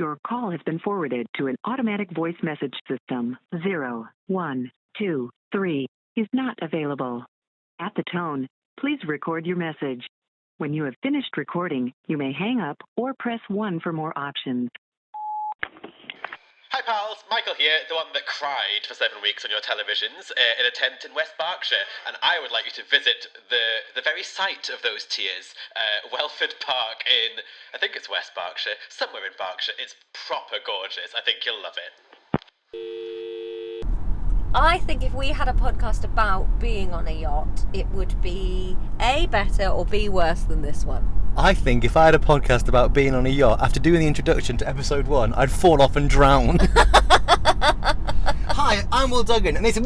Your call has been forwarded to an automatic voice message system. 0123 is not available. At the tone, please record your message. When you have finished recording, you may hang up or press 1 for more options. Hi pals, Michael here, the one that cried for 7 weeks on your televisions in a tent in West Berkshire, and I would like you to visit the very site of those tears, Welford Park in, I think it's West Berkshire, somewhere in Berkshire. It's proper gorgeous. I think you'll love it. I think if we had a podcast about being on a yacht, it would be A, better, or B, worse than this one. I think if I had a podcast about being on a yacht, after doing the introduction to episode 1, I'd fall off and drown. Hi, I'm Will Duggan, and it's...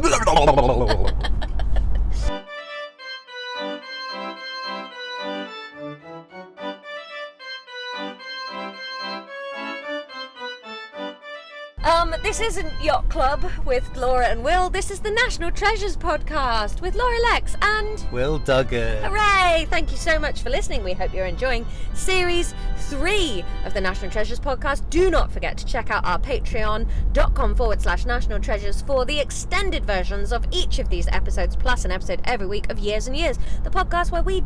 This isn't Yacht Club with Laura and Will. This is the National Treasures podcast with Laura, Lexx and... Will Duggan. Hooray! Thank you so much for listening. We hope you're enjoying Series 3 of the National Treasures podcast. Do not forget to check out our patreon.com/National Treasures for the extended versions of each of these episodes, plus an episode every week of Years and Years, the podcast where we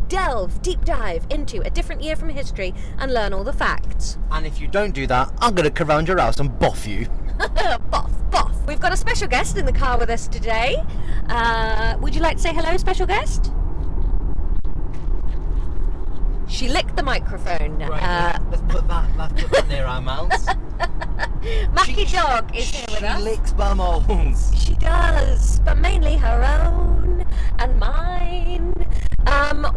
deep dive into a different year from history and learn all the facts. And if you don't do that, I'm going to come round your house and boff you. Boff. We've got a special guest in the car with us today. Would you like to say hello, special guest? She licked the microphone. Right, let's put that near our mouths. Mackie Dog is here with us. She licks bumholes. She does, but mainly her own and mine.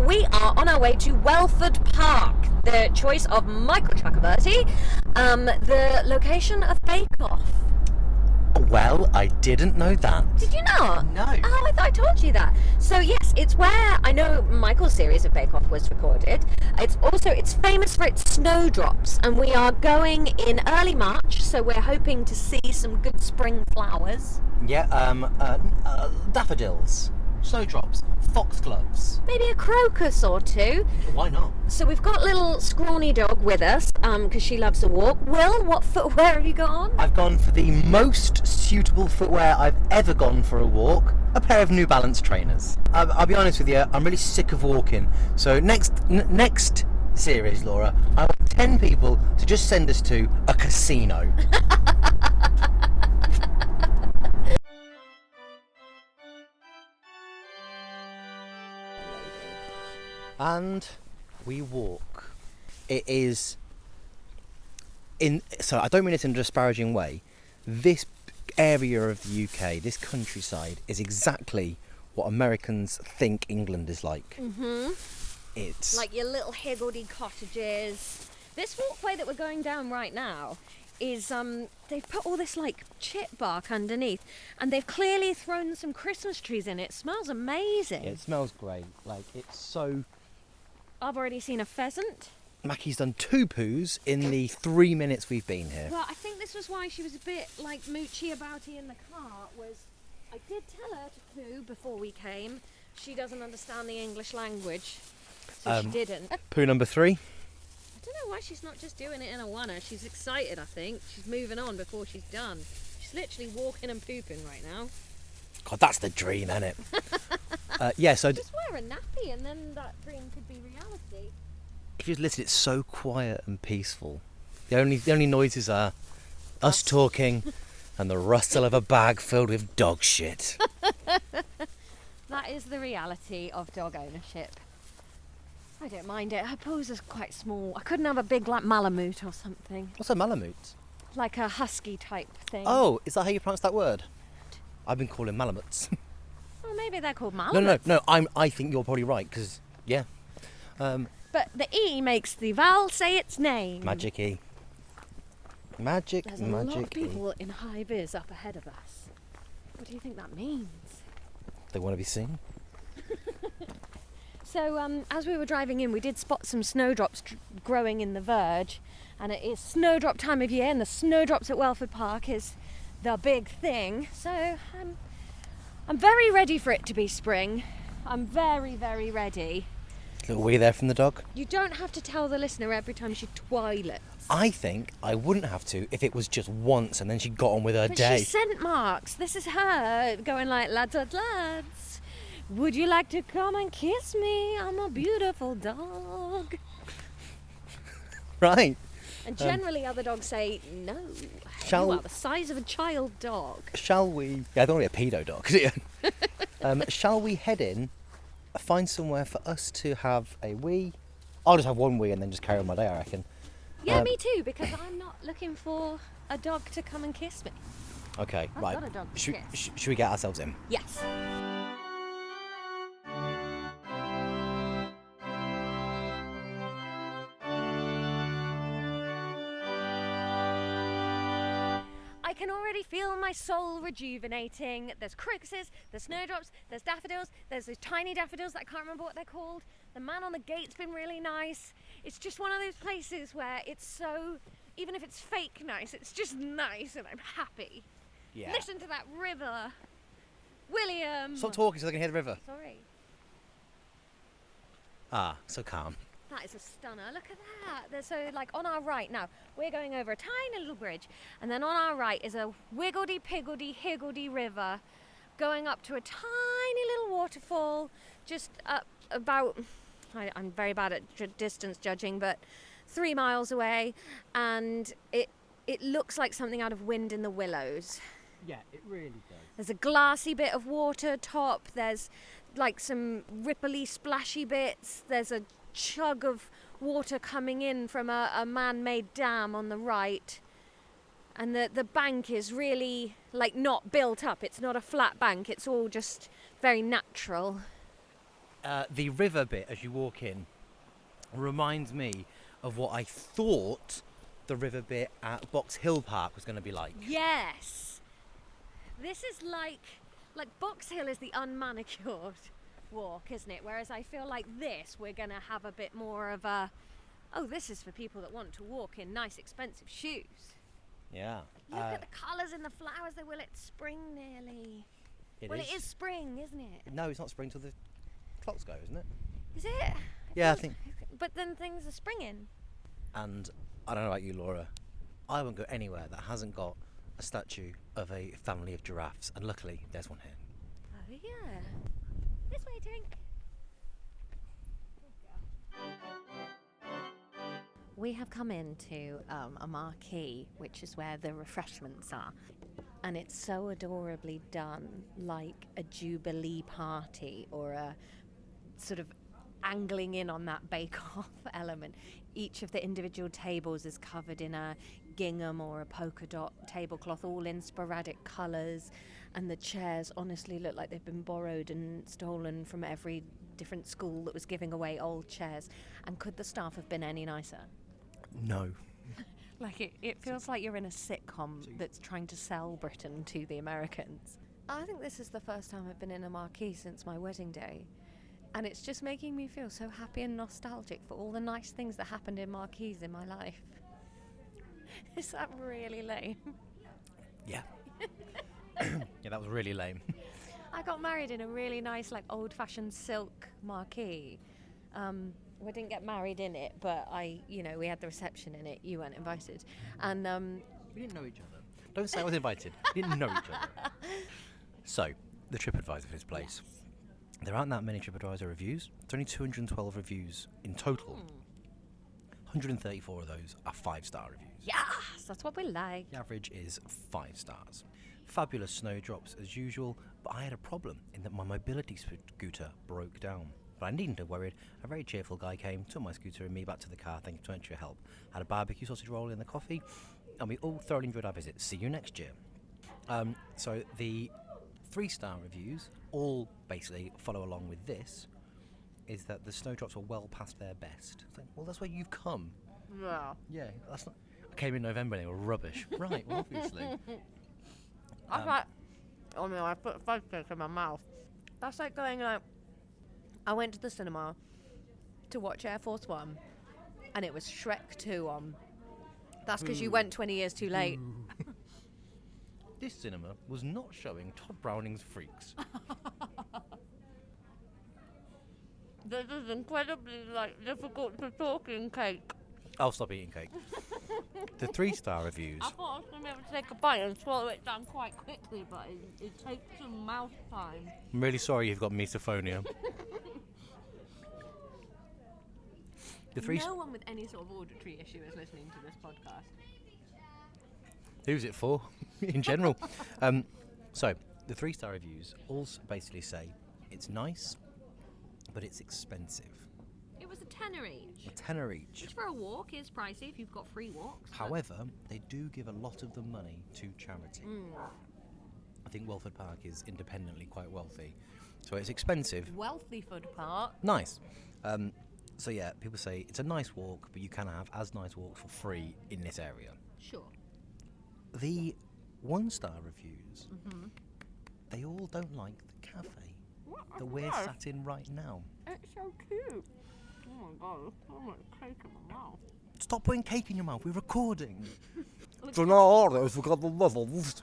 We are on our way to Welford Park, the choice of Michael Chakraverty, the location of Bake Off. Well, I didn't know that. Did you not? No. Oh, I thought I told you that. So yes, it's where I know Michael's series of Bake Off was recorded. It's famous for its snowdrops, and we are going in early March, so we're hoping to see some good spring flowers. Yeah, daffodils, snowdrops, foxgloves. Maybe a crocus or two. Why not? So we've got little scrawny dog with us, because she loves a walk. Will, what footwear have you got on? I've gone for the most suitable footwear I've ever gone for a walk, a pair of New Balance trainers. I'll be honest with you, I'm really sick of walking. So next series, Laura, I want 10 people to just send us to a casino. And we walk. It is so I don't mean it in a disparaging way. This area of the UK, this countryside, is exactly what Americans think England is like. Mm-hmm. It's like your little higgledy cottages. This walkway that we're going down right now is they've put all this like chip bark underneath, and they've clearly thrown some Christmas trees in it. It smells amazing. It smells great. Like, it's so... I've already seen a pheasant. Mackie's done 2 poos in the 3 minutes we've been here. Well, I think this was why she was a bit like moochy abouty in the car, was I did tell her to poo before we came. She doesn't understand the English language, so she didn't. Poo number 3. I don't know why she's not just doing it in a oneer. She's excited, I think. She's moving on before she's done. She's literally walking and pooping right now. God, that's the dream, isn't it? Yeah, so... Just wear a nappy and then that dream could be reality. If you listen, it's so quiet and peaceful. The only noises are us talking and the rustle of a bag filled with dog shit. That is the reality of dog ownership. I don't mind it. Her paws are quite small. I couldn't have a big like Malamute or something. What's a Malamute? Like a husky type thing. Oh, is that how you pronounce that word? I've been calling Malamutes. Well, maybe they're called Malamutes. No. I think you're probably right, because, yeah. But the E makes the vowel say its name. Magic E. There's a lot of people in high vis up ahead of us. What do you think that means? They want to be seen. So as we were driving in, we did spot some snowdrops growing in the verge, and it is snowdrop time of year, and the snowdrops at Welford Park is the big thing. So I'm very ready for it to be spring. I'm very, very ready. Little wee there from the dog. You don't have to tell the listener every time she toilets. I think I wouldn't have to if it was just once and then she got on with her But day. she sent marks. This is her going like, lads, would you like to come and kiss me? I'm a beautiful dog. Right. And generally other dogs say, no, Shall- you are the size of a child dog. Shall we... Yeah, I don't want to be a pedo dog. Shall we head in, find somewhere for us to have a wee? I'll just have one wee and then just carry on my day, I reckon. Yeah, me too, because I'm not looking for a dog to come and kiss me. Okay, I've right. got a dog to kiss. Should we get ourselves in? Yes. I can already feel my soul rejuvenating. There's crocuses, there's snowdrops, there's daffodils, there's those tiny daffodils that I can't remember what they're called. The man on the gate's been really nice. It's just one of those places where it's so, even if it's fake nice, it's just nice and I'm happy. Yeah. Listen to that river. William. Stop talking so they can hear the river. Sorry. Ah, so calm. That is a stunner. Look at that. There's so like on our right now, we're going over a tiny little bridge, and then on our right is a wiggledy-piggledy-higgledy river going up to a tiny little waterfall just up about, I'm very bad at distance judging, but 3 miles away, and it looks like something out of Wind in the Willows. Yeah, it really does. There's a glassy bit of water top, there's like some ripply splashy bits, there's a chug of water coming in from a man-made dam on the right, and the bank is really like not built up. It's not a flat bank, it's all just very natural. The river bit as you walk in reminds me of what I thought the river bit at Box Hill Park was going to be like. Yes, this is like Box Hill is the unmanicured walk, isn't it? Whereas I feel like this, we're going to have a bit more of a, oh, this is for people that want to walk in nice expensive shoes. Yeah. Look at the colours in the flowers. It's spring nearly. It is spring, isn't it? No, it's not spring till the clocks go, isn't it? Is it? Yeah, I think. But then things are springing. And I don't know about you, Laura, I won't go anywhere that hasn't got a statue of a family of giraffes, and luckily there's one here. Oh yeah. This way, Tink. We have come into a marquee, which is where the refreshments are. And it's so adorably done, like a jubilee party or a sort of angling in on that bake-off element. Each of the individual tables is covered in a gingham or a polka dot tablecloth, all in sporadic colours. And the chairs honestly look like they've been borrowed and stolen from every different school that was giving away old chairs. And could the staff have been any nicer? No. Like it feels like you're in a sitcom that's trying to sell Britain to the Americans. I think this is the first time I've been in a marquee since my wedding day. And it's just making me feel so happy and nostalgic for all the nice things that happened in marquees in my life. Is that really lame? Yeah. Yeah, that was really lame. I got married in a really nice, like, old-fashioned silk marquee. We didn't get married in it, but we had the reception in it. You weren't invited. And We didn't know each other. Don't say I was invited. We didn't know each other. So, the TripAdvisor for this place. Yes. There aren't that many TripAdvisor reviews. It's only 212 reviews in total. 134 of those are 5-star reviews. Yes, that's what we like. The average is 5 stars. Fabulous snowdrops as usual, but I had a problem in that my mobility scooter broke down. But I needn't have worried. A very cheerful guy came, took my scooter and me back to the car, thank you so much for your help. Had a barbecue sausage roll in the coffee, and we all thoroughly enjoyed our visit. See you next year. So the 3-star reviews all basically follow along with this, is that the snowdrops are well past their best. It's like, well, that's where you've come. Yeah. Yeah, that's not... I came in November and they were rubbish. Right, well, obviously. I put a fudge cake in my mouth. That's like going like, I went to the cinema to watch Air Force One, and it was Shrek 2 on. That's because you went 20 years too late. This cinema was not showing Todd Browning's Freaks. This is incredibly difficult to talk in cake. I'll stop eating cake. The 3-star reviews. I thought I was going to be able to take a bite and swallow it down quite quickly, but it takes some mouth time. I'm really sorry you've got misophonia. No one with any sort of auditory issue is listening to this podcast. Who's it for? In general. So, the 3-star reviews all basically say it's nice, but it's expensive. It was a tenner each. A tenner each. Which for a walk is pricey if you've got free walks. However, they do give a lot of the money to charity. I think Welford Park is independently quite wealthy. So it's expensive. Wealthyford Park. Nice. So yeah, people say it's a nice walk, but you can have as nice walks for free in this area. Sure. The 1-star reviews, they all don't like the cafe that we're sat in right now. It's so cute. Oh my god, so much cake in my mouth. Stop putting cake in your mouth, we're recording. Do not we've got the levels.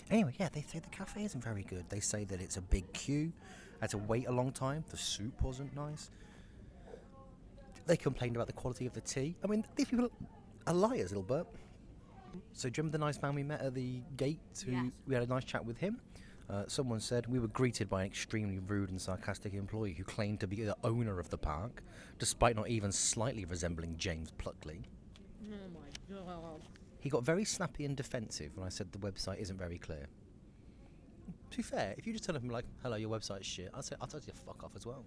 Anyway, yeah, they say the cafe isn't very good. They say that it's a big queue, had to wait a long time, the soup wasn't nice. They complained about the quality of the tea. I mean, these people are liars, little burp. So do you remember the nice man we met at the gate? Yes. We had a nice chat with him. Someone said we were greeted by an extremely rude and sarcastic employee who claimed to be the owner of the park, despite not even slightly resembling James Pluckley. Oh my god. He got very snappy and defensive when I said the website isn't very clear. To be fair, if you just turn up and be like, hello, your website's shit, I'll tell you to fuck off as well.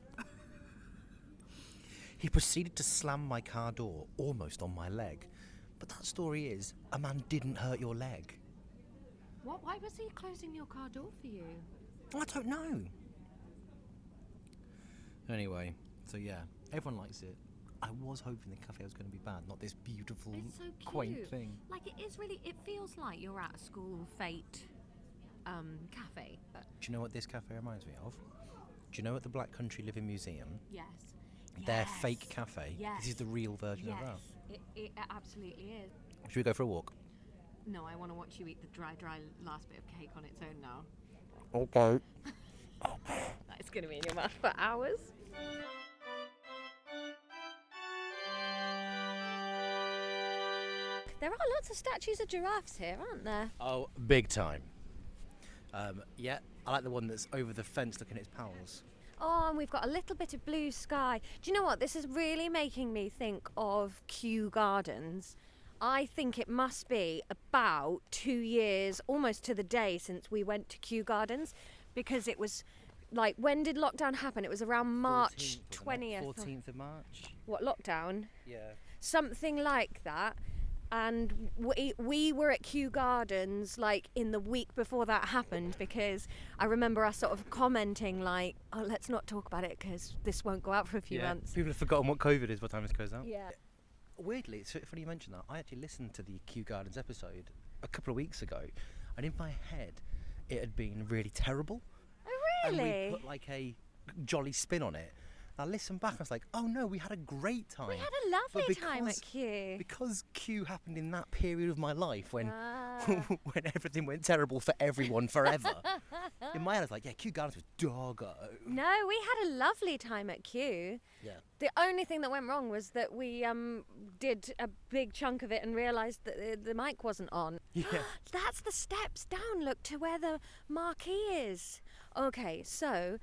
He proceeded to slam my car door almost on my leg. But that story is, a man didn't hurt your leg. What? Why was he closing your car door for you? I don't know. Anyway, so yeah, everyone likes it. I was hoping the cafe was going to be bad, not this beautiful, It's so cute. quaint thing. Like it is really. It feels like you're at a school fete cafe. Do you know what this cafe reminds me of? Do you know at the Black Country Living Museum, Yes. their fake cafe? Yes. This is the real version of that. Yes. It absolutely is. Should we go for a walk? No, I want to watch you eat the dry last bit of cake on its own now. Okay. It's going to be in your mouth for hours. There are lots of statues of giraffes here, aren't there? Oh, big time. Yeah, I like the one that's over the fence looking at its pals. Oh, and we've got a little bit of blue sky. Do you know what? This is really making me think of Kew Gardens. I think it must be about 2 years, almost to the day, since we went to Kew Gardens, because it was like, when did lockdown happen? It was around March 20th. 14th of March. What, lockdown? Yeah. Something like that. And we were at Kew Gardens like in the week before that happened, because I remember us sort of commenting like, oh, let's not talk about it because this won't go out for a few months. People have forgotten what COVID is by the time this goes out. Yeah. Weirdly, it's funny you mention that. I actually listened to the Kew Gardens episode a couple of weeks ago, and in my head, it had been really terrible. Oh, really? And we put like a jolly spin on it. I listened back, I was like, oh no, we had a great time. We had a lovely time at Kew. Because Kew happened in that period of my life when when everything went terrible for everyone forever. In my head, I was like, yeah, Kew Gardens was doggo. No, we had a lovely time at Kew. Yeah. The only thing that went wrong was that we did a big chunk of it and realised that the mic wasn't on. Yeah. That's the steps down, look, to where the marquee is. Okay, so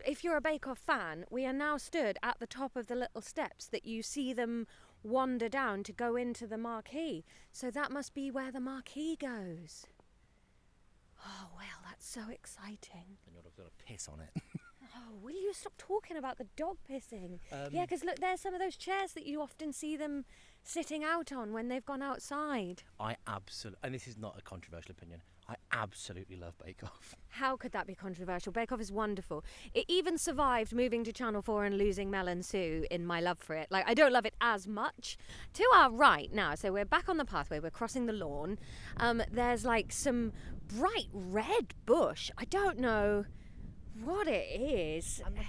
if you're a Bake Off fan, we are now stood at the top of the little steps that you see them wander down to go into the marquee. So that must be where the marquee goes. Oh, well, that's so exciting. And you're going to piss on it. Oh, will you stop talking about the dog pissing? Yeah, because look, there's some of those chairs that you often see them sitting out on when they've gone outside. I absolutely, and this is not a controversial opinion, I absolutely love Bake Off. How could that be controversial? Bake Off is wonderful. It even survived moving to Channel 4 and losing Mel and Sue in my love for it. Like, I don't love it as much. To our right now, so we're back on the pathway, we're crossing the lawn. There's like some bright red bush. I don't know what it is. And like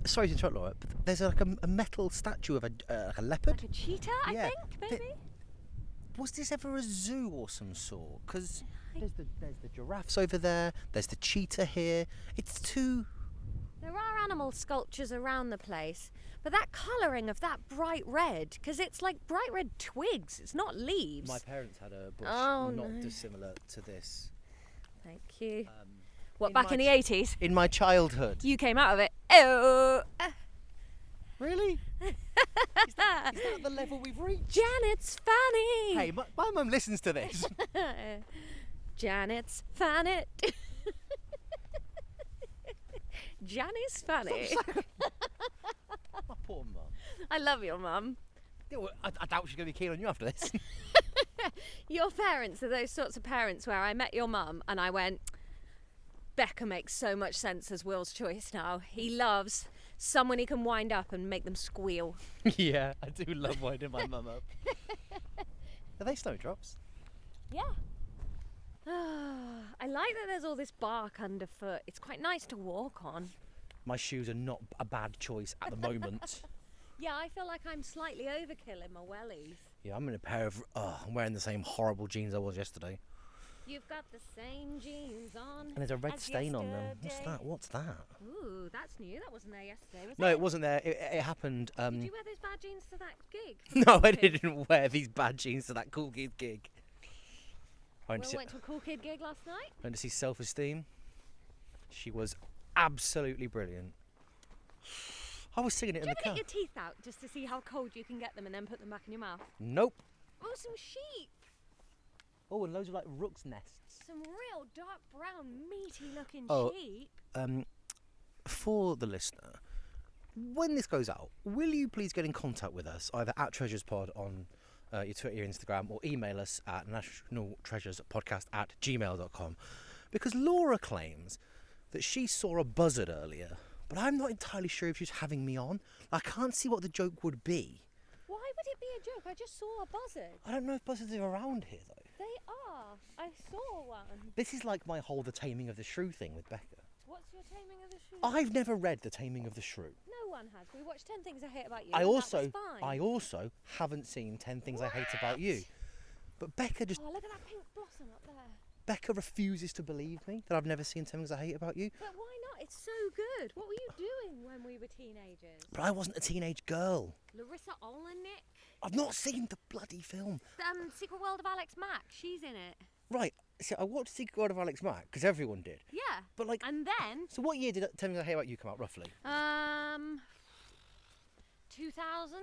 sorry to interrupt, Laura, but there's like a metal statue of like a leopard. Like a cheetah, I think, maybe? Was this ever a zoo or some sort? Because there's the giraffes over there, there's the cheetah here. It's too There are animal sculptures around the place, but that colouring of that bright red, because it's like bright red twigs, it's not leaves. My parents had a bush no. dissimilar to this. Thank you. What, in back my in the 80s? In my childhood. You came out of it. Oh! Really? Is that the level we've reached? Janet's Fanny! Hey, my mum listens to this. Janet's Fanny. Janet's Fanny. My poor mum. I love your mum. Yeah, well, I doubt she's going to be keen on you after this. Your parents are those sorts of parents where I met your mum and I went, Becca makes so much sense as Will's choice now. He loves someone he can wind up and make them squeal. Yeah, I do love winding my mum up. Are they snowdrops? Yeah. I like that there's all this bark underfoot. It's quite nice to walk on. My shoes are not a bad choice at the moment. Yeah, I feel like I'm slightly overkill in my wellies. Yeah, I'm in a pair of... I'm wearing the same horrible jeans I was yesterday. You've got the same jeans on. And there's a red as stain on them. yesterday. What's that? Ooh, that's new. That wasn't there yesterday, was it? No, it wasn't there. It happened... Did you wear those bad jeans to that gig? No, I didn't wear these bad jeans to that cool kid gig. I Will went to a cool kid gig last night. went to see Self-Esteem. She was absolutely brilliant. I was singing it Do in you the ever car. get your teeth out just to see how cold you can get them and then put them back in your mouth? Nope. Oh, some sheep. Oh, and loads of like rook's nests. Some real dark brown, meaty looking Oh. sheep. For the listener, when this goes out, will you please get in contact with us either at TreasuresPod on your Twitter, your Instagram, or email us at nationaltreasurespodcast@gmail.com, because Laura claims that she saw a buzzard earlier, but I'm not entirely sure if she's having me on. I can't see what the joke would be. Why would it be a joke? I just saw a buzzard. I don't know if buzzards are around here though. They are. I saw one. This is like my whole The Taming of the Shrew thing with Becca. What's your Taming of the Shrew? I've never read The Taming of the Shrew. No one has. We watched 10 Things I Hate About You. I and also that was fine. haven't seen 10 Things I Hate About You. But Becca just Oh, look at that pink blossom up there. Becca refuses to believe me that I've never seen 10 Things I Hate About You. But why not? It's so good. What were you doing when we were teenagers? But I wasn't a teenage girl. Larissa Oleynik? I've not seen the bloody film. Secret World of Alex Mack. She's in it. Right, see, I watched Secret World of Alex Mack because everyone did. Yeah. But like, And then... so what year did 10 Things I Hate About You come out roughly? 2000?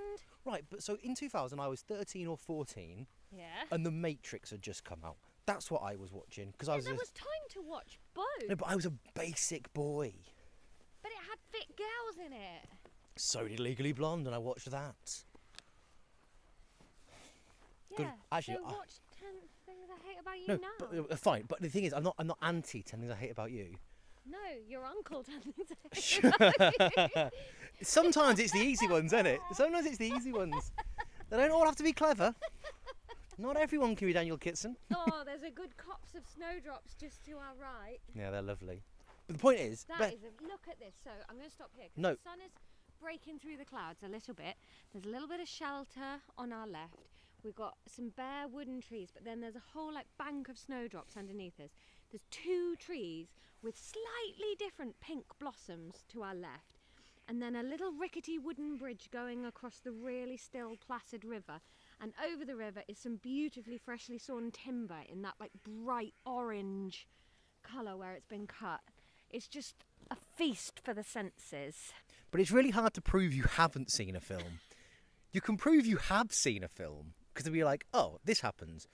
Right, but so in 2000 I was 13 or 14 Yeah. and The Matrix had just come out. That's what I was watching because I was. There was time to watch both. No, but I was a basic boy. But it had fit girls in it. So did Legally Blonde, and I watched that. Good. Yeah. Actually, so watch 10 Things I Hate About You No, now. but fine. But the thing is, I'm not anti 10 Things I Hate About You. No, your uncle 10 Things I Hate About You. Sometimes it's the easy ones, isn't it? Sometimes it's the easy ones. They don't all have to be clever. Not everyone can be Daniel Kitson. Oh, there's a good copse of snowdrops just to our right. Yeah, they're lovely. But the point is, That is a look at this. So I'm going to stop here because No. the sun is breaking through the clouds a little bit. There's a little bit of shelter on our left. We've got some bare wooden trees, but then there's a whole like bank of snowdrops underneath us. There's 2 trees with slightly different pink blossoms to our left, and then a little rickety wooden bridge going across the really still placid river. And over the river is some beautifully freshly sawn timber in that like bright orange colour where it's been cut. It's just a feast for the senses. but it's really hard to prove you haven't seen a film. You can prove you have seen a film because they'll be like, oh, this happens.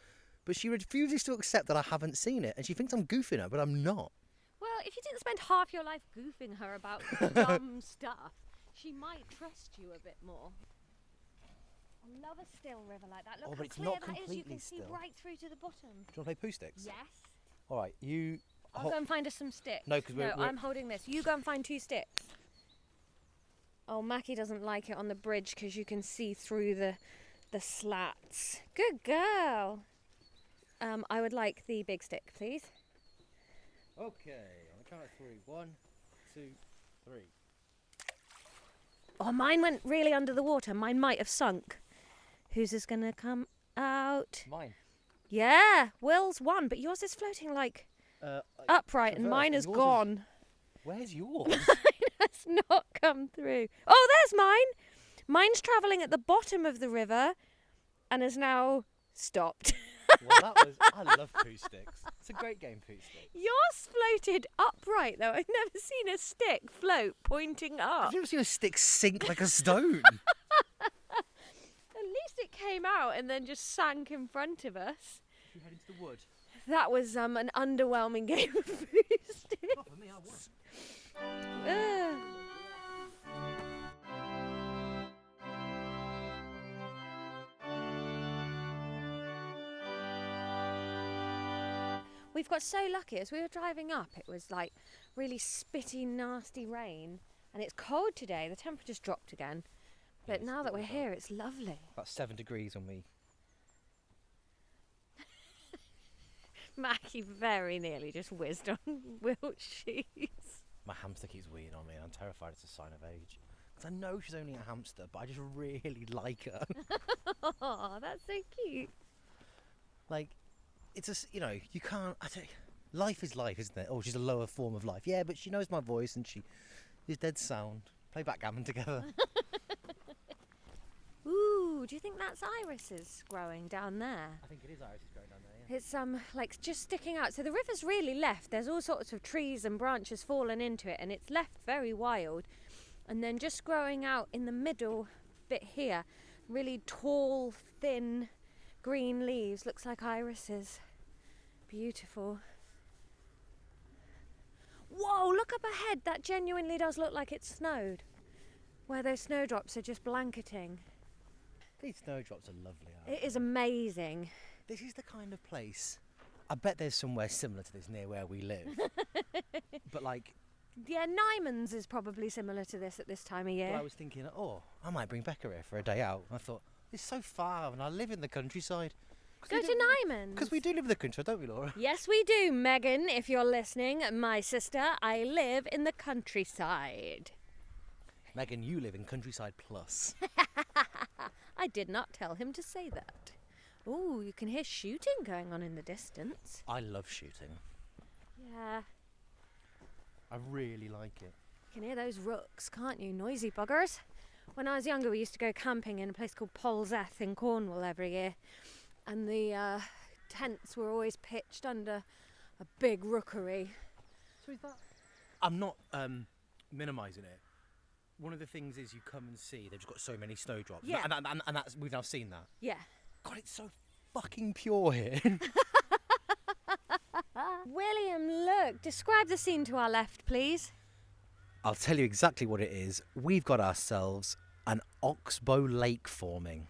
But she refuses to accept that I haven't seen it, and she thinks I'm goofing her, but I'm not. Well, if you didn't spend half your life goofing her about dumb stuff, she might trust you a bit more. I love a still river like that. Look Oh, how but it's clear not that is. You completely can see still. right through to the bottom. Do you want to play poo sticks? Yes. All right, you... I'll go and find us some sticks. No, 'cause we're- I'm holding this. You go and find 2 sticks. Oh, Mackie doesn't like it on the bridge because you can see through the slats. Good girl. I would like the big stick, please. Okay, on the count of 3. 1, 2, 3. Oh, mine went really under the water. Mine might have sunk. Whose is going to come out? Mine. Yeah, Will's won, but yours is floating like upright and traverse, mine and is yours gone. Where's yours? I has not come through. Oh, there's mine. Mine's travelling at the bottom of the river and has now stopped. Well, I love Poo Sticks. It's a great game, Poo Sticks. Yours floated upright, though. I've never seen a stick float pointing up. I've never seen a stick sink like a stone. At least it came out and then just sank in front of us. Should we head into the wood? That was an underwhelming game of Poo Sticks. Not for me, I won. We've got so lucky. As we were driving up, it was like really spitty, nasty rain. And it's cold today. The temperature's dropped again. But now that we're here, it's lovely. About 7 degrees on me. Mackie very nearly just whizzed on Will's shoes. My hamster keeps weeing on me and I'm terrified it's a sign of age. Because I know she's only a hamster, but I just really like her. Oh, that's so cute. Like, it's just, you know, you can't... life is life, isn't it? Oh, she's a lower form of life. Yeah, but she knows my voice and she is dead sound. Play backgammon together. Ooh, do you think that's irises growing down there? I think it is irises growing down there, yeah. It's like just sticking out. So the river's really left. There's all sorts of trees and branches fallen into it and it's left very wild. And then just growing out in the middle bit here, really tall, thin, green leaves. Looks like irises. Beautiful. Whoa, look up ahead. That genuinely does look like it's snowed. Where those snowdrops are just blanketing. These snowdrops are lovely, aren't It is amazing. This is the kind of place... I bet there's somewhere similar to this near where we live. But like... Yeah, Nyman's is probably similar to this at this time of year. But I was thinking, oh, I might bring Becca here for a day out. And I thought, it's so far and I live in the countryside. Go to Nyman's. Because we do live in the countryside, don't we, Laura? Yes, we do, Megan, if you're listening. My sister, I live in the countryside. Megan, you live in Countryside Plus. I did not tell him to say that. Oh, you can hear shooting going on in the distance. I love shooting. Yeah. I really like it. You can hear those rooks, can't you? Noisy buggers. When I was younger, we used to go camping in a place called Polzeth in Cornwall every year. And the tents were always pitched under a big rookery. So is that... I'm not minimising it. One of the things is you come and see they've just got so many snowdrops. Yeah. And that's, we've now seen that. Yeah. God, it's so fucking pure here. William, look. Describe the scene to our left, please. I'll tell you exactly what it is. We've got ourselves an oxbow lake forming.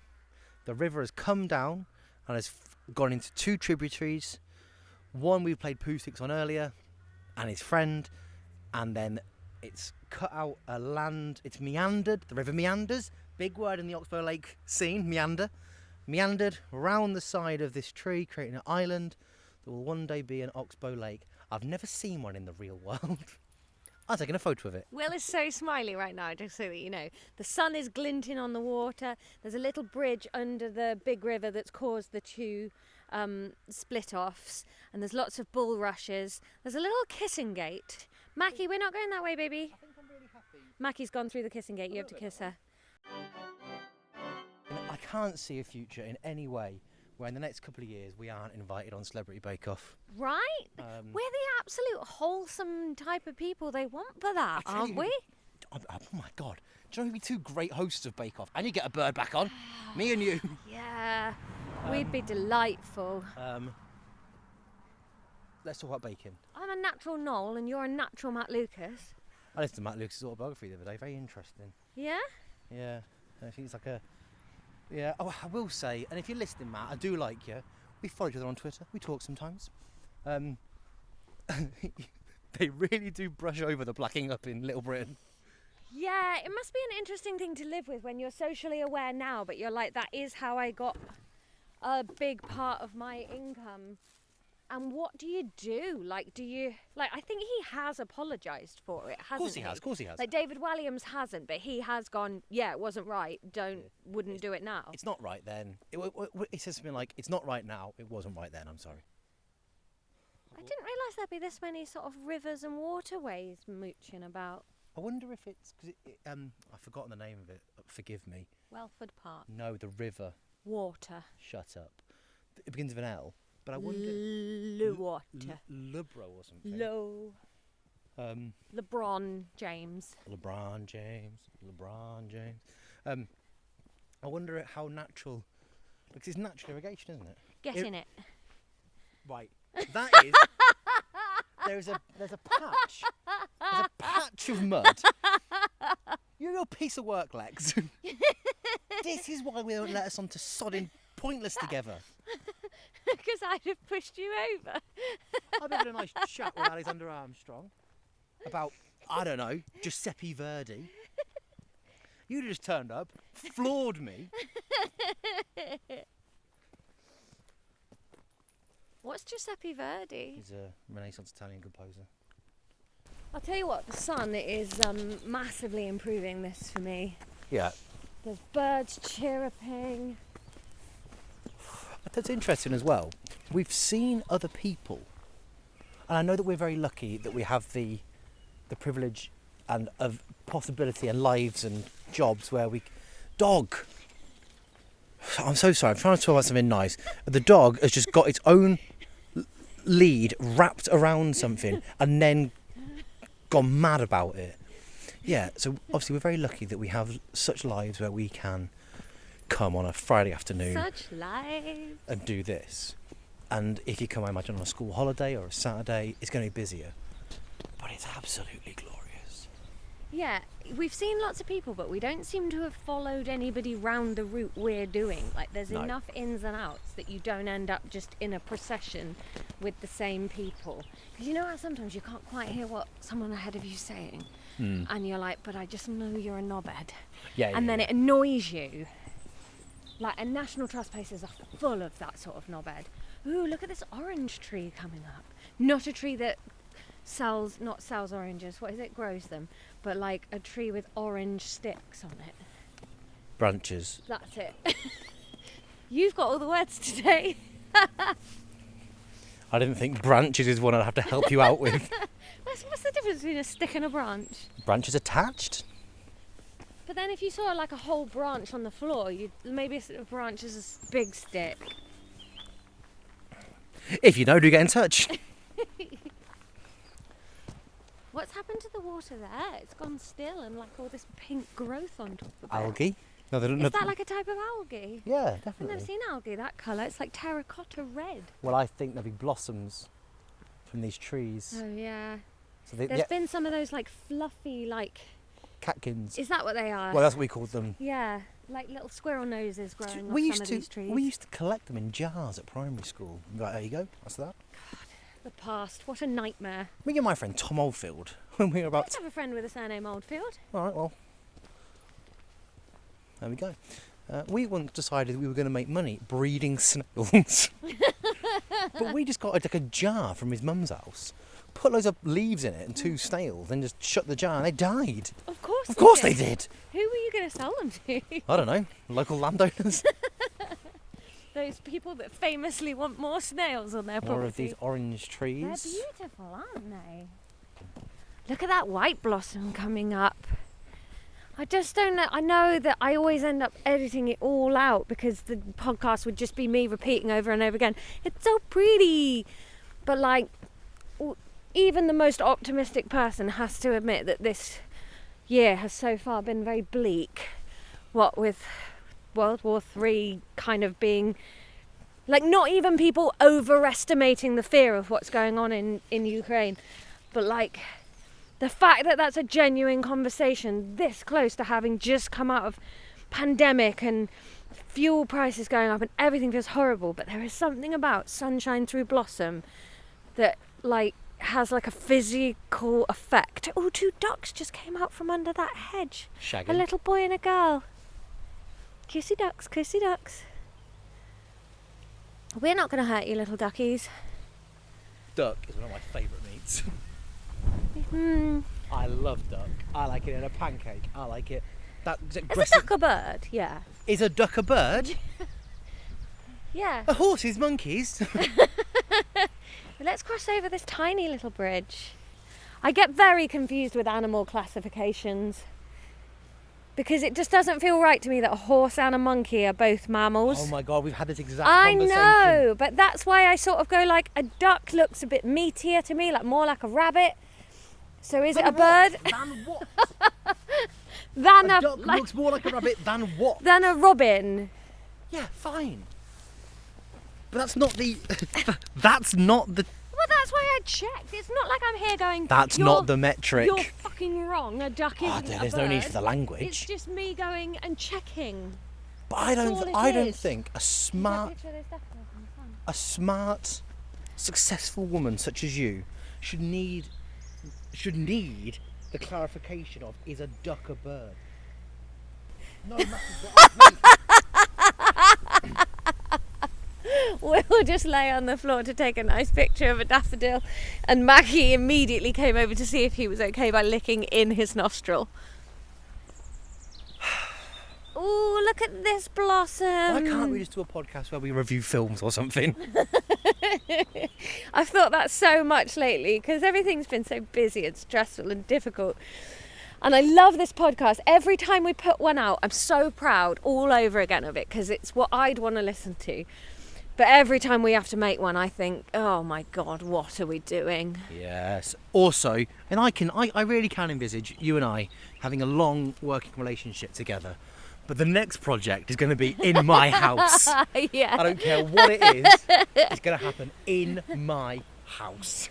The river has come down and has gone into 2 tributaries. One we played Poo Sticks on earlier and his friend, and then it's cut out a land, it's meandered, the river meanders, big word in the Oxbow Lake scene, meandered round the side of this tree, creating an island that will one day be an Oxbow Lake. I've never seen one in the real world. I'm taking a photo of it. Will is so smiley right now, just so that you know. The sun is glinting on the water. There's a little bridge under the big river that's caused the 2 split-offs. And there's lots of bulrushes. There's a little kissing gate. Mackie, we're not going that way, baby. I think I'm really happy. Mackie's gone through the kissing gate. You have to kiss her. I can't see a future in any way where in the next couple of years we aren't invited on Celebrity Bake Off. Right? We're the absolute wholesome type of people they want for that, aren't we? Oh my God. Do you know who'd be 2 great hosts of Bake Off? And you get a bird back on. Me and you. Yeah. We'd be delightful. Let's talk about baking. I'm a natural Noel and you're a natural Matt Lucas. I listened to Matt Lucas' autobiography the other day. Very interesting. Yeah? Yeah. I think it's like a... Yeah. Oh, I will say, and if you're listening, Matt, I do like you. We follow each other on Twitter. We talk sometimes. They really do brush over the blacking up in Little Britain. Yeah, it must be an interesting thing to live with when you're socially aware now, but you're like, that is how I got a big part of my income. And what do you do? Like, I think he has apologised for it, hasn't he? Of course he has. Like, David Walliams hasn't, but he has gone, yeah, it wasn't right, wouldn't do it now. It's not right then. It says something like, it's not right now, it wasn't right then, I'm sorry. I didn't realise there'd be this many sort of rivers and waterways mooching about. I wonder if it's because I've forgotten the name of it. Forgive me. Welford Park. No, the river. Water. Shut up. It begins with an L, but I wonder. Water. Lubro or something. LeBron James. LeBron James. I wonder how natural, because it's natural irrigation, isn't it? Get in it. Right. That is. There's a patch. There's a patch of mud. You're a piece of work, Lexx. This is why we don't let us onto sodding pointless together. Because I'd have pushed you over. I'm having a nice chat with Alexander Armstrong about, I don't know, Giuseppe Verdi. You just turned up, floored me. What's Giuseppe Verdi? He's a Renaissance Italian composer. I'll tell you what, the sun is massively improving this for me. Yeah. There's birds chirruping. That's interesting as well. We've seen other people, and I know that we're very lucky that we have the privilege and of possibility and lives and jobs where we... Dog! I'm so sorry, I'm trying to talk about something nice. The dog has just got its own lead wrapped around something and then gone mad about it. Yeah, so obviously we're very lucky that we have such lives where we can come on a Friday afternoon Such lives. and do this. And if you come, I imagine, on a school holiday or a Saturday, it's going to be busier. But it's absolutely glorious. Yeah, we've seen lots of people, but we don't seem to have followed anybody round the route we're doing. Like, there's No. enough ins and outs that you don't end up just in a procession with the same people. Because you know how sometimes you can't quite hear what someone ahead of you's saying, and you're like, but I just know you're a knobhead. Yeah, And then it annoys you. Like, and National Trust places are full of that sort of knobhead. Ooh, look at this orange tree coming up. Not a tree that not sells oranges, what is it, grows them, but like a tree with orange sticks on it. Branches. That's it. You've got all the words today. I didn't think branches is one I'd have to help you out with. What's the difference between a stick and a branch? Branches attached? But then if you saw like a whole branch on the floor, maybe a branch is a big stick. If you know, do get in touch. What's happened to the water there? It's gone still and like all this pink growth on top of it. Algae? No, they don't. Is that like a type of algae? Yeah, I've definitely. never seen algae that colour. It's like terracotta red. Well, I think there'll be blossoms from these trees. Oh yeah. So they, There's been some of those like fluffy like. catkins. Is that what they are? Well, that's what we called them. Yeah, like little squirrel noses growing We off some of these trees. We used to collect them in jars at primary school. Right, there you go. That's that. The past. What a nightmare. Me and my friend Tom Oldfield, when we were I about. have a friend with a surname Oldfield. All right, well, there we go. We once decided we were going to make money breeding snails. But we just got like a jar from his mum's house, put loads of leaves in it and 2 snails, then just shut the jar and they died. Of course. Of course they did. Who were you going to sell them to? I don't know, local landowners. Those people that famously want more snails on their property. More of these orange They're trees. beautiful, aren't they? Look at that white blossom coming up. I just don't know. I know that I always end up editing it all out because the podcast would just be me repeating over and over again. It's so pretty. But like, even the most optimistic person has to admit that this year has so far been very bleak. What with World War III kind of being like, not even people overestimating the fear of what's going on in Ukraine, but like the fact that that's a genuine conversation this close to having just come out of pandemic and fuel prices going up and everything feels horrible, but there is something about sunshine through blossom that like has like a physical effect. Oh, 2 ducks just came out from under that hedge. Shagging. A little boy and a girl. Kissy ducks, kissy ducks. We're not going to hurt you, little duckies. Duck is one of my favourite meats. Hmm. I love duck. I like it in a pancake. I like it. Is a duck a bird? Yeah. Is a duck a bird? Yeah. A horse is monkeys. Let's cross over this tiny little bridge. I get very confused with animal classifications because it just doesn't feel right to me that a horse and a monkey are both mammals. Oh my God, we've had this exact conversation. I know, but that's why I sort of go like a duck looks a bit meatier to me, like more like a rabbit. So is it a bird? Than what? Than a duck looks more like a rabbit than what? Than a robin. Yeah, fine. But that's not the... that's not the... Well, that's why I checked. It's not like I'm here going... That's not the metric. You're fucking wrong. A duck isn't a bird. There's no need for the language. It's just me going and checking. But I don't think a smart, successful woman such as you should need the clarification of, is a duck a bird? No, Will just lay on the floor to take a nice picture of a daffodil, and Maggie immediately came over to see if he was okay by licking in his nostril. Ooh, look at this blossom. Why can't we just do a podcast where we review films or something? I've thought that so much lately because everything's been so busy and stressful and difficult. And I love this podcast. Every time we put one out, I'm so proud all over again of it because it's what I'd want to listen to. But every time we have to make one, I think, oh my God, what are we doing? Yes. Also, and I really can envisage you and I having a long working relationship together. But the next project is going to be in my house. Yeah. I don't care what it is. It's going to happen in my house.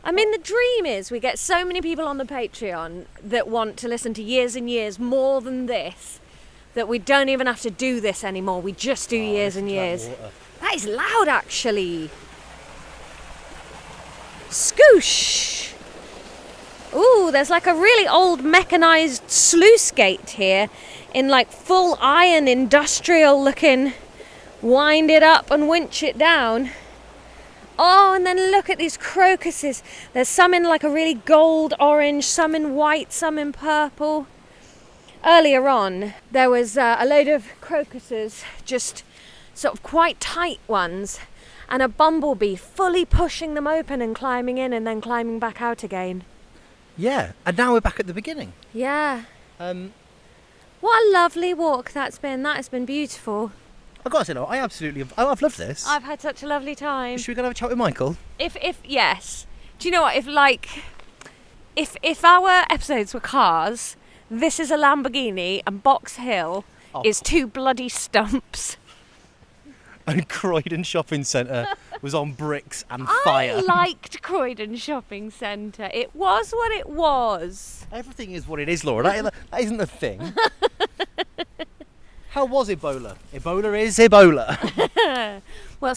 I mean, the dream is we get so many people on the Patreon that want to listen to years and years more than this, that we don't even have to do this anymore. We just do years and years. That is loud, actually. Scoosh. Ooh, there's like a really old mechanised sluice gate here in like full iron industrial looking. Wind it up and winch it down. Oh, and then look at these crocuses. There's some in like a really gold orange, some in white, some in purple. Earlier on, there was a load of crocuses, just sort of quite tight ones, and a bumblebee fully pushing them open and climbing in and then climbing back out again. Yeah, and now we're back at the beginning. Yeah. What a lovely walk that's been. That has been beautiful. I've got to say, no, I've loved this. I've had such a lovely time. Should we go have a chat with Michael? Yes. Do you know what? If our episodes were cars, this is a Lamborghini and Box Hill is two bloody stumps. And Croydon Shopping Centre was on bricks and fire. I liked Croydon Shopping Centre. It was what it was. Everything is what it is, Laura. That isn't the thing. How was Ebola? Ebola is Ebola. Well,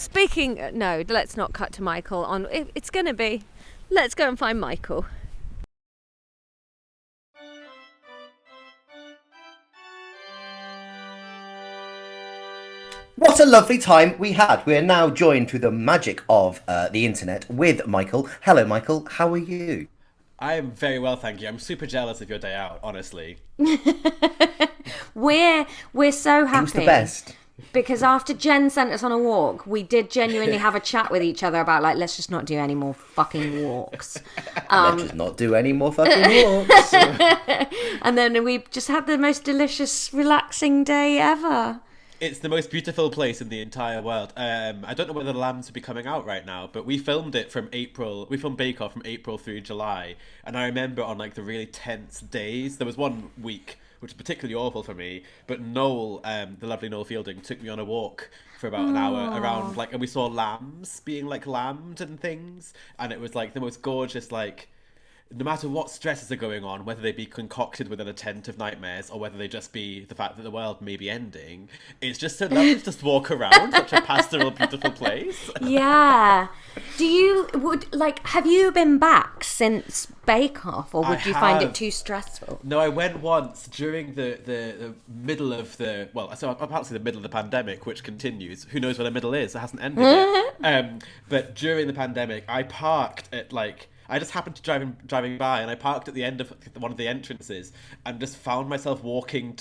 no, let's not cut to Michael. It's going to be. Let's go and find Michael. What a lovely time we had. We are now joined through the magic of the internet with Michael. Hello, Michael. How are you? I am very well, thank you. I'm super jealous of your day out, honestly. We're so happy. It was the best. Because after Jen sent us on a walk, we did genuinely have a chat with each other about, like, let's just not do any more fucking walks. Let's just not do any more fucking walks. And then we just had the most delicious, relaxing day ever. It's the most beautiful place in the entire world. I don't know whether the lambs will be coming out right now, but we filmed it from April. We filmed Bake Off from April through July. And I remember on like the really tense days, there was one week which was particularly awful for me, but Noel, the lovely Noel Fielding, took me on a walk for about an hour around, like, and we saw lambs being like lambed and things. And it was like the most gorgeous, like, no matter what stresses are going on, whether they be concocted within a tent of nightmares or whether they just be the fact that the world may be ending, it's just so lovely to just walk around such a pastoral, beautiful place. Yeah. Have you been back since Bake Off, or would you find it too stressful? No, I went once during the middle of the, well, so I'm about to say the middle of the pandemic, which continues. Who knows where the middle is? It hasn't ended yet. But during the pandemic, I parked at I just happened to driving by, and I parked at the end of one of the entrances and just found myself walking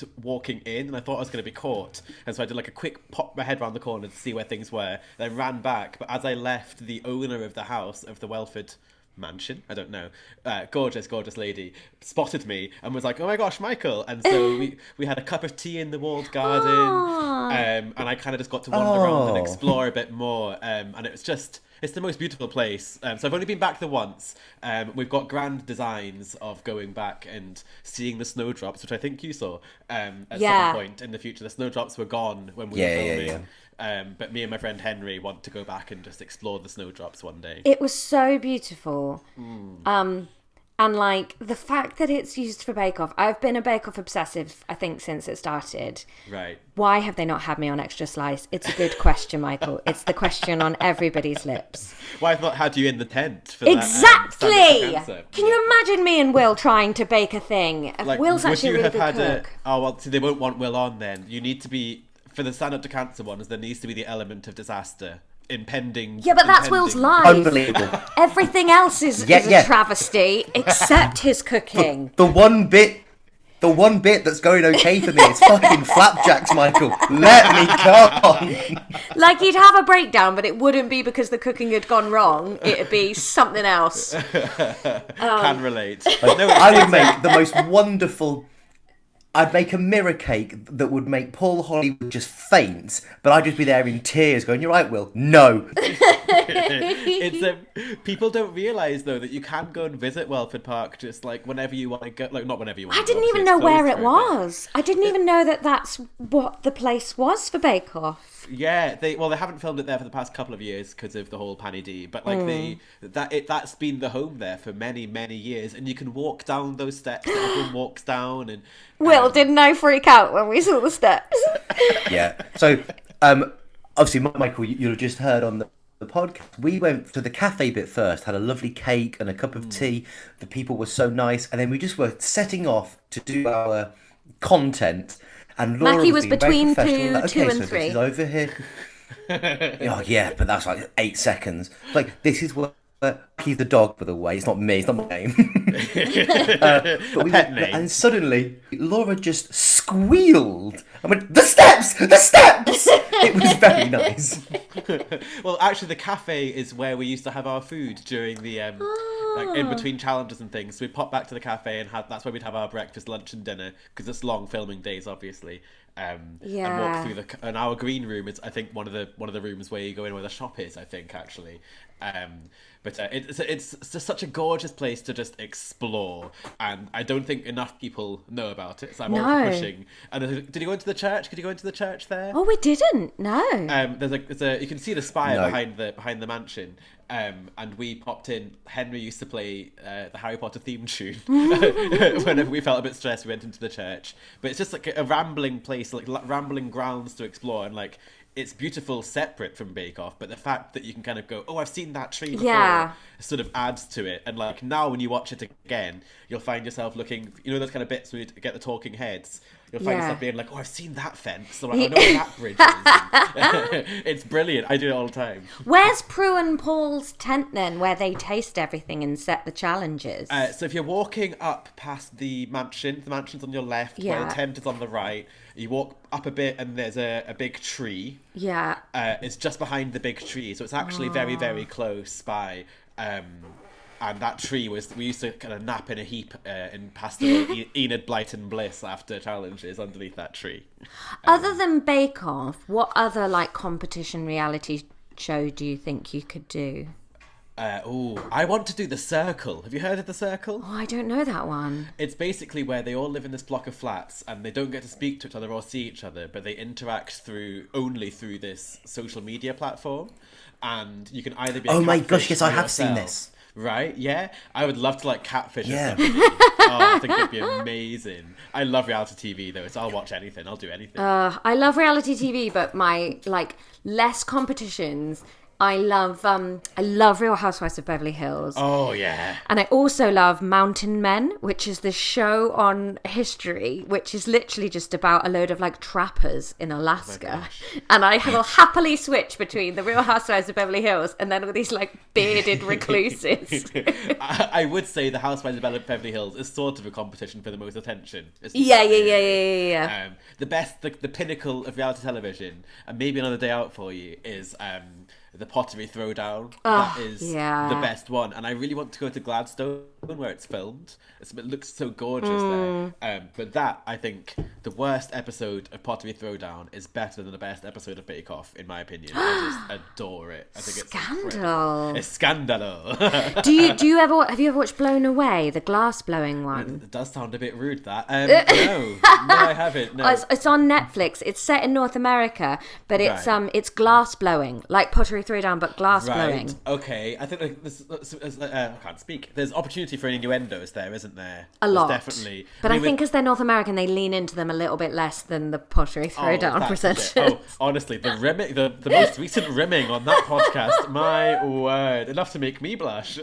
in, and I thought I was going to be caught. And so I did like a quick pop my head around the corner to see where things were. Then I ran back, but as I left, the owner of the house, of the Welford mansion, I don't know, gorgeous lady, spotted me and was like, oh my gosh, Michael. And so we had a cup of tea in the walled garden, and I kind of just got to wander around and explore a bit more, and it's the most beautiful place. So I've only been back there once. We've got grand designs of going back and seeing the snowdrops, which I think you saw at some point in the future. The snowdrops were gone when we were filming. But me and my friend Henry want to go back and just explore the snowdrops one day. It was so beautiful. And like the fact that it's used for Bake Off, I've been a Bake Off obsessive, I think, since it started. Right. Why have they not had me on Extra Slice? It's a good question, Michael. It's the question on everybody's lips. Why have not had you in the tent for exactly? That, Can you imagine me and Will trying to bake a thing? Like, Will's actually a really good cook. See, they won't want Will on then. You need to be, for the Stand Up to Cancer ones, there needs to be the element of disaster. Impending. Yeah, but that's Will's life. Unbelievable. Everything else is a travesty, except his cooking. The one bit that's going okay for me is fucking flapjacks, Michael. Let me go. Like, he'd have a breakdown, but it wouldn't be because the cooking had gone wrong. It'd be something else. Can relate. I would make the most wonderful... I'd make a mirror cake that would make Paul Hollywood just faint, but I'd just be there in tears going, "You're right, Will." No. People don't realise though that you can go and visit Welford Park just like whenever you want to go. Like not whenever you want. I didn't even know where it was. I didn't even know that that's what the place was for Bake Off. Yeah, they haven't filmed it there for the past couple of years because of the whole Panny D. But like that's been the home there for many years, and you can walk down those steps that everyone walks down. And Will, didn't I freak out when we saw the steps? Yeah. So obviously, Michael, you'll have just heard on the podcast. We went to the cafe bit first, had a lovely cake and a cup of tea. The people were so nice, and then we just were setting off to do our content. And Laura Mackie was between two and so 3. This is over here. Oh yeah, but that's like 8 seconds. Like this is where Mackie's the dog, by the way. It's not me. It's not my name. Pet name. And suddenly, Laura just squealed. I went, "The steps! The steps!" It was very nice. Well, actually, the cafe is where we used to have our food during the like in between challenges and things. So we'd pop back to the cafe and that's where we'd have our breakfast, lunch, and dinner because it's long filming days, obviously. And walk through and our green room is, I think, one of the rooms where you go in where the shop is. I think actually. But it's just such a gorgeous place to just explore, and I don't think enough people know about it. So I'm always pushing. And did you go into the church? Could you go into the church there? Oh, we didn't. No. There's a you can see the spire behind the mansion. And we popped in. Henry used to play the Harry Potter theme tune whenever we felt a bit stressed. We went into the church, but it's just like a rambling place, like rambling grounds to explore, and like. It's beautiful separate from Bake Off, but the fact that you can kind of go, "Oh, I've seen that tree before," sort of adds to it. And like now when you watch it again, you'll find yourself looking, those kind of bits where you get the talking heads. You'll find yourself being like, "Oh, I've seen that fence, so like, I know where that bridge is." It's brilliant. I do it all the time. Where's Prue and Paul's tent then, where they taste everything and set the challenges? So if you're walking up past the mansion's on your left, where the tent is on the right. You walk up a bit and there's a big tree. Yeah. It's just behind the big tree, so it's actually very, very close by. And that tree we used to kind of nap in a heap in Pastoral Enid Blyton Bliss after challenges underneath that tree. Other than Bake Off, what other like competition reality show do you think you could do? I want to do The Circle. Have you heard of The Circle? Oh, I don't know that one. It's basically where they all live in this block of flats and they don't get to speak to each other or see each other, but they interact only through this social media platform. And you can either be a Oh my catfish gosh, yes, I have yourself, seen this. Right? Yeah? I would love to like catfish somebody. I think it'd be amazing. I love reality TV though, so I'll watch anything. I'll do anything. I love reality TV, but my like less competitions. I love Real Housewives of Beverly Hills. Oh, yeah. And I also love Mountain Men, which is this show on history, which is literally just about a load of like trappers in Alaska. Oh, and I will happily switch between the Real Housewives of Beverly Hills and then all these like bearded recluses. I would say the Housewives of Beverly Hills is sort of a competition for the most attention. Yeah. The pinnacle of reality television, and maybe another day out for you, is the pottery throwdown. Oh, That is yeah. the best one, and I really want to go to Gladstone where it's filmed. It looks so gorgeous there. But that, I think, the worst episode of Pottery Throwdown is better than the best episode of Bake Off, in my opinion. I just adore it. I think it's Scandal. It's scandalo. Have you ever watched Blown Away, the glass blowing one? It does sound a bit rude, that. No, I haven't. No. It's on Netflix. It's set in North America, but it's glass blowing, like Pottery Throwdown, but glass blowing. Okay, I think I can't speak. There's opportunity for innuendos there, isn't there? A lot. There's definitely. But I think because they're North American, they lean into them a little bit less than the Pottery Throwdown presenters. Honestly, the rimming, the most recent rimming on that podcast, my word, enough to make me blush.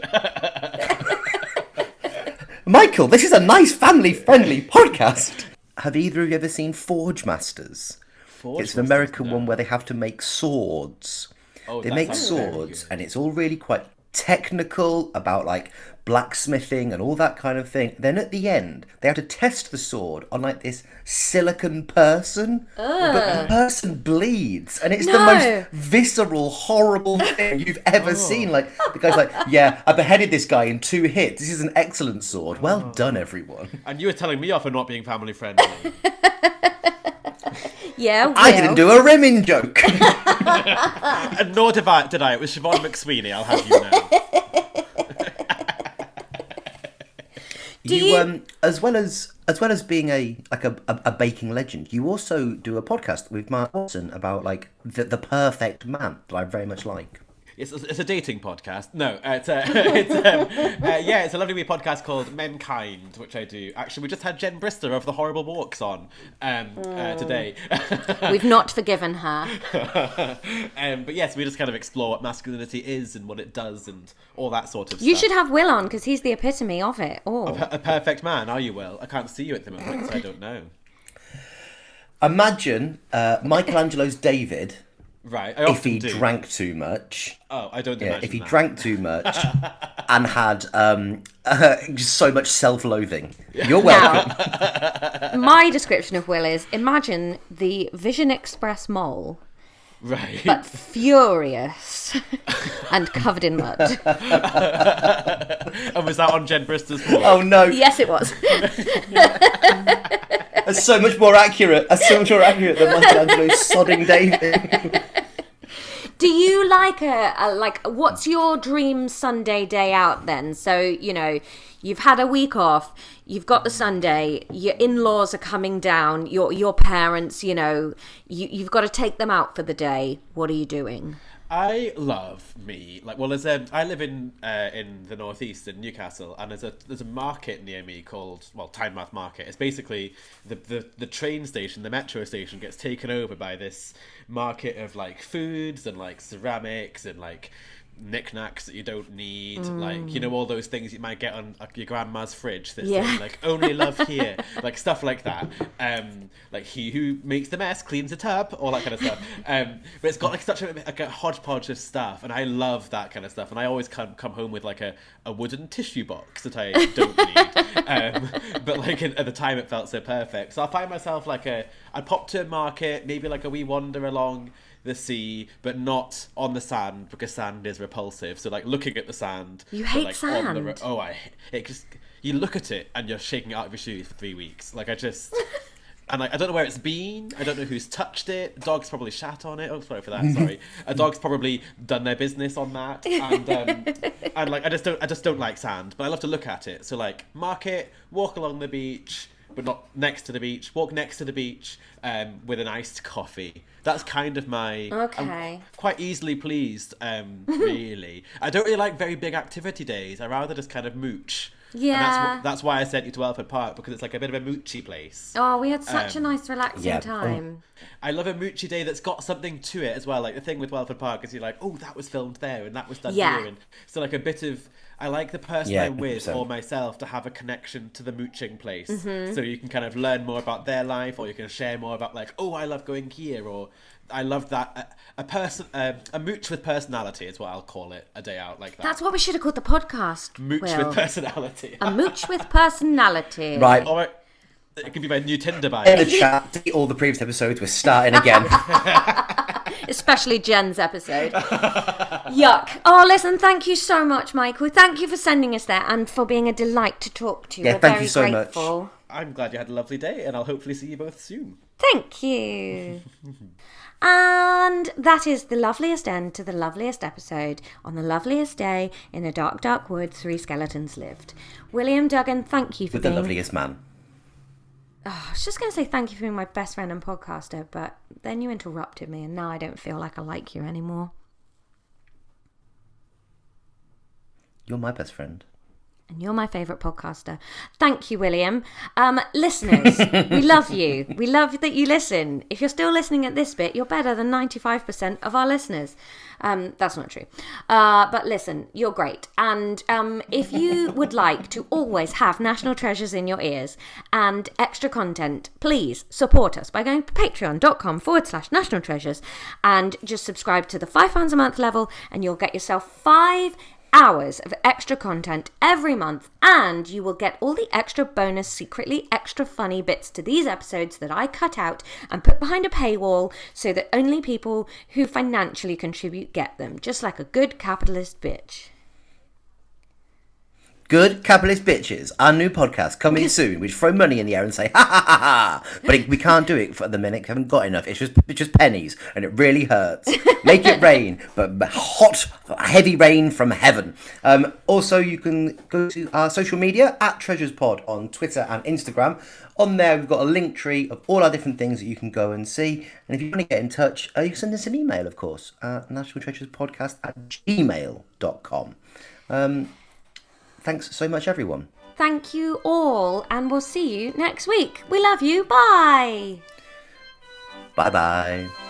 Michael, this is a nice family-friendly podcast. Have either of you ever seen Forge Masters? It's an American one where they have to make swords. They make swords, and it's all really quite technical about like blacksmithing and all that kind of thing. Then at the end, they have to test the sword on like this silicon person, but the person bleeds, and it's the most visceral, horrible thing you've ever seen. Like the guy's like, "Yeah, I beheaded this guy in 2 hits. This is an excellent sword. Well done, everyone." And you were telling me off for not being family friendly. Yeah, I didn't do a rimming joke. And nor did I. It was Siobhan McSweeney. I'll have you know. As well as being a baking legend, you also do a podcast with Mark Watson about like the perfect man that I very much like. It's a dating podcast. No, it's a lovely wee podcast called Menkind, which I do. Actually, we just had Jen Brister of The Horrible Walks on today. We've not forgiven her. But yes, we just kind of explore what masculinity is and what it does and all that sort of stuff. You should have Will on, because he's the epitome of it all. A perfect man, are you, Will? I can't see you at the moment, so I don't know. Imagine Michelangelo's David... Right, if he drank too much. Oh, I don't imagine if he that. drank too much and had just so much self-loathing. You're welcome. Now, my description of Will is, imagine the Vision Express mole, right, but furious and covered in mud. And was that on Jen Brister's board? Oh no. Yes, it was. That's so much more accurate. That's so much more accurate than Michelangelo's sodding David. Do you like what's your dream Sunday day out then? So, you know, you've had a week off, you've got the Sunday, your in-laws are coming down, your parents, you know, you've got to take them out for the day. What are you doing? I love I live in the northeast in Newcastle, and there's a market near me called Tynemouth Market. It's basically the train station, the metro station gets taken over by this market of like foods and like ceramics and like knickknacks that you don't need, like, you know, all those things you might get on like your grandma's fridge that say like only love here, like stuff like that. Like he who makes the mess cleans it up, all that kind of stuff. But it's got like such a hodgepodge of stuff, and I love that kind of stuff. And I always come home with like a wooden tissue box that I don't need. But like at the time it felt so perfect. So I find myself like I'd pop to a market, maybe like a wee wander along the sea, but not on the sand, because sand is repulsive. So like looking at the sand, you hate like, sand. It just, you look at it and you're shaking it out of your shoes for 3 weeks. Like and like I don't know where it's been. I don't know who's touched it. A dog's probably shat on it. Oh, sorry for that. Sorry. A dog's probably done their business on that. And like I just don't like sand, but I love to look at it. So like market, walk along the beach, but not next to the beach. Walk next to the beach with an iced coffee. That's kind of my... Okay. I'm quite easily pleased, really. I don't really like very big activity days. I rather just kind of mooch. Yeah. And that's why I sent you to Welford Park, because it's like a bit of a moochy place. Oh, we had such a nice relaxing time. I love a moochy day that's got something to it as well. Like the thing with Welford Park is you're like, oh, that was filmed there and that was done here. And so like a bit of... I like the person I'm with 100%. Or myself to have a connection to the mooching place. Mm-hmm. So you can kind of learn more about their life, or you can share more about like, oh, I love going here, or I love that. A mooch with personality is what I'll call it, a day out like that. That's what we should have called the podcast. Mooch with personality. A mooch with personality. Right. All right. It could be my new Tinder bio. In the chat, all the previous episodes, we're starting again. Especially Jen's episode. Yuck. Oh, listen, thank you so much, Michael. Thank you for sending us there and for being a delight to talk to you. Yeah, We're thank very you so grateful. much. I'm glad you had a lovely day, and I'll hopefully see you both soon. Thank you. And that is the loveliest end to the loveliest episode. On the loveliest day, in a dark, dark wood, 3 skeletons lived. William Duggan, thank you for With being... the loveliest man. Oh, I was just going to say thank you for being my best friend and podcaster, but then you interrupted me and now I don't feel like I like you anymore. You're my best friend. And you're my favourite podcaster. Thank you, William. Listeners, we love you. We love that you listen. If you're still listening at this bit, you're better than 95% of our listeners. That's not true. But listen, you're great. And if you would like to always have National Treasures in your ears and extra content, please support us by going to patreon.com/National Treasures and just subscribe to the £5 a month level and you'll get yourself 5 hours of extra content every month, and you will get all the extra bonus, secretly extra funny bits to these episodes that I cut out and put behind a paywall so that only people who financially contribute get them, just like a good capitalist bitch. Good Capitalist Bitches, our new podcast coming soon. We throw money in the air and say, ha ha ha ha. But we can't do it for the minute. We haven't got enough. It's just pennies and it really hurts. Make it rain, but hot, heavy rain from heaven. Also, you can go to our social media at Treasures Pod on Twitter and Instagram. On there, we've got a link tree of all our different things that you can go and see. And if you want to get in touch, you can send us an email, of course, nationaltreasurespodcast@gmail.com. Thanks so much, everyone. Thank you all, and we'll see you next week. We love you. Bye. Bye-bye.